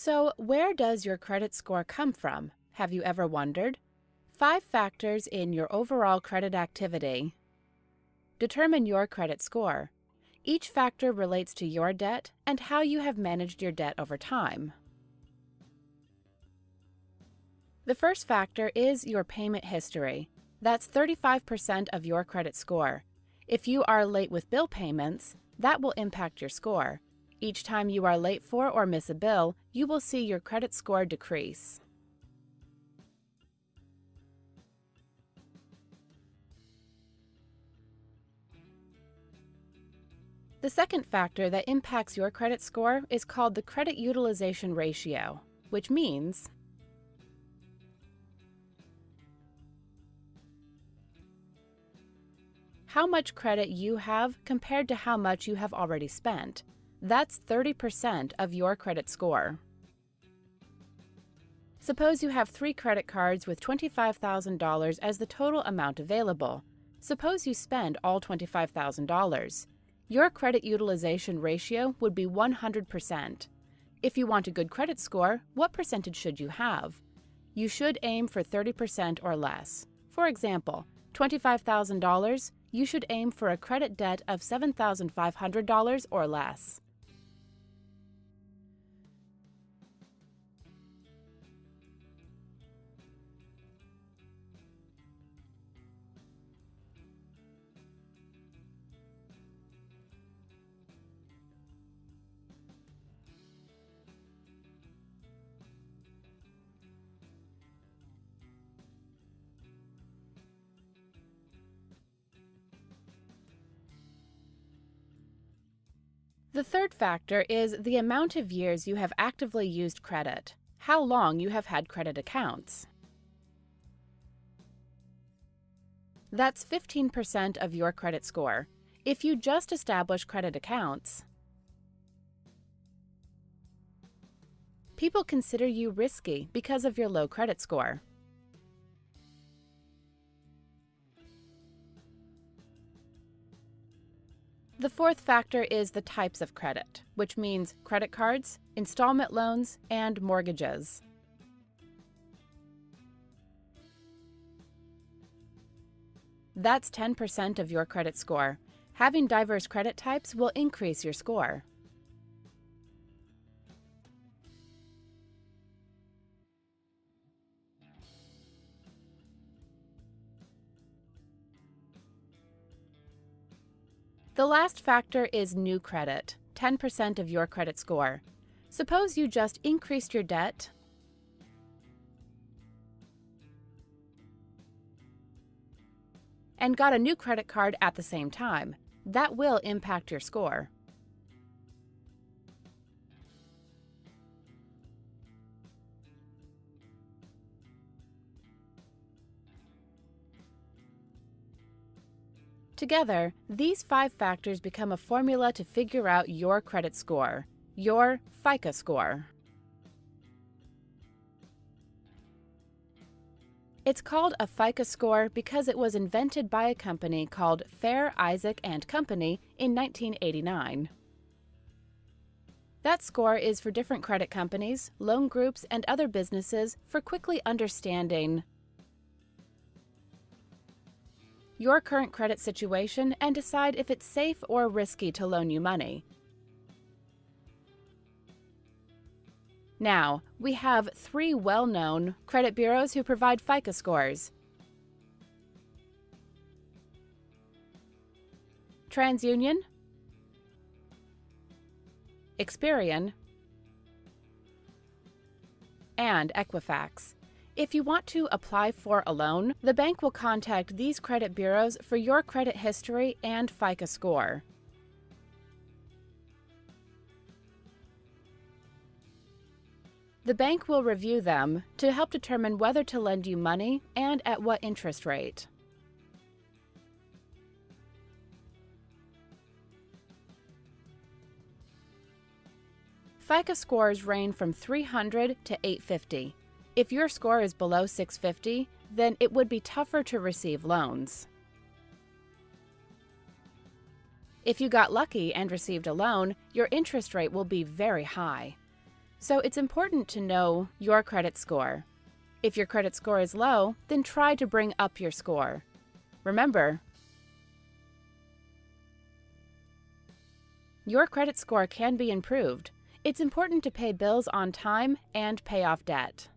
So, where does your credit score come from? Have you ever wondered? 5 factors in your overall credit activity determine your credit score. Each factor relates to your debt and how you have managed your debt over time. The first factor is your payment history. That's 35% of your credit score. If you are late with bill payments, that will impact your score. Each time you are late for or miss a bill, you will see your credit score decrease. The second factor that impacts your credit score is called the credit utilization ratio, which means how much credit you have compared to how much you have already spent. That's 30% of your credit score. Suppose you have 3 credit cards with $25,000 as the total amount available. Suppose you spend all $25,000. Your credit utilization ratio would be 100%. If you want a good credit score, what percentage should you have? You should aim for 30% or less. For example, $25,000, you should aim for a credit debt of $7,500 or less. The third factor is the amount of years you have actively used credit, how long you have had credit accounts. That's 15% of your credit score. If you just establish credit accounts, people consider you risky because of your low credit score. The fourth factor is the types of credit, which means credit cards, installment loans, and mortgages. That's 10% of your credit score. Having diverse credit types will increase your score. The last factor is new credit, 10% of your credit score. Suppose you just increased your debt and got a new credit card at the same time. That will impact your score. Together, these 5 factors become a formula to figure out your credit score, your FICO score. It's called a FICO score because it was invented by a company called Fair, Isaac and Company in 1989. That score is for different credit companies, loan groups, and other businesses for quickly understanding your current credit situation and decide if it's safe or risky to loan you money. Now, we have 3 well-known credit bureaus who provide FICO scores: TransUnion, Experian, and Equifax. If you want to apply for a loan, the bank will contact these credit bureaus for your credit history and FICO score. The bank will review them to help determine whether to lend you money and at what interest rate. FICO scores range from 300 to 850. If your score is below 650, then it would be tougher to receive loans. If you got lucky and received a loan, your interest rate will be very high. So it's important to know your credit score. If your credit score is low, then try to bring up your score. Remember, your credit score can be improved. It's important to pay bills on time and pay off debt.